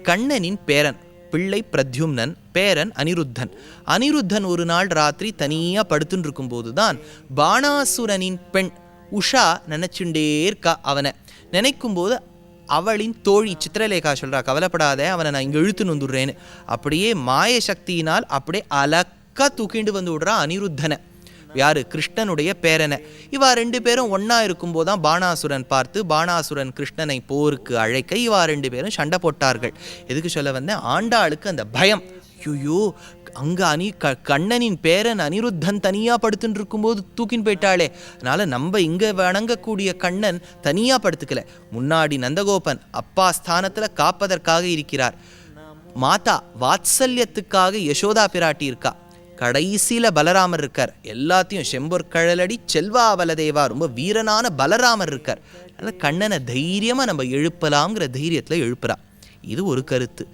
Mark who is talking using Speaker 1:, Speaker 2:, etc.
Speaker 1: கண்ணனின் பேரன் பிள்ளை பிரத்யும்னன், பேரன் அனிருத்தன். அனிருத்தன் ஒரு நாள் ராத்திரி தனியாக படுத்துன்னு இருக்கும்போது தான் பாணாசுரனின் பெண் உஷா நினச்சுண்டே இருக்கா. அவனை நினைக்கும்போது அவளின் தோழி சித்திரலேகா சொல்கிறா, கவலைப்படாத, அவனை நான் இங்கே இழுத்துன்னு வந்துடுறேன்னு. அப்படியே மாய சக்தியினால் அப்படியே அலக்கா தூக்கிண்டு வந்து விடுறா அனிருத்தனை. யாரு? கிருஷ்ணனுடைய பேரனை. இவா 2 பேரும் ஒன்றா இருக்கும்போதுதான் பாணாசுரன் பார்த்து பாணாசுரன் கிருஷ்ணனை போருக்கு அழைக்க இவா 2 பேரும் சண்டை போட்டார்கள். எதுக்கு சொல்ல வந்தேன்? ஆண்டாளுக்கு அந்த பயம். ஐயோ, அங்கே கண்ணனின் பேரன் அனிருத்தன் தனியாக படுத்துட்டு இருக்கும்போது தூக்கின்னு போயிட்டாளே, அதனால் நம்ம இங்கே வணங்கக்கூடிய கண்ணன் தனியாக படுத்துக்கல, முன்னாடி நந்தகோபன் அப்பா ஸ்தானத்தில் காப்பதற்காக இருக்கிறார். மாதா வாத்சல்யத்துக்காக யசோதா பிராட்டி இருக்கா. கடைசியில் பலராமர் இருக்கார். எல்லாத்தையும் செம்பொற்கழலடி செல்வா பலதேவா, ரொம்ப வீரனான பலராமர் இருக்கார். அதனால் கண்ணனை தைரியமாக நம்ம எழுப்பலாம்ங்கிற தைரியத்தில் எழுப்புறா. இது ஒரு கருத்து.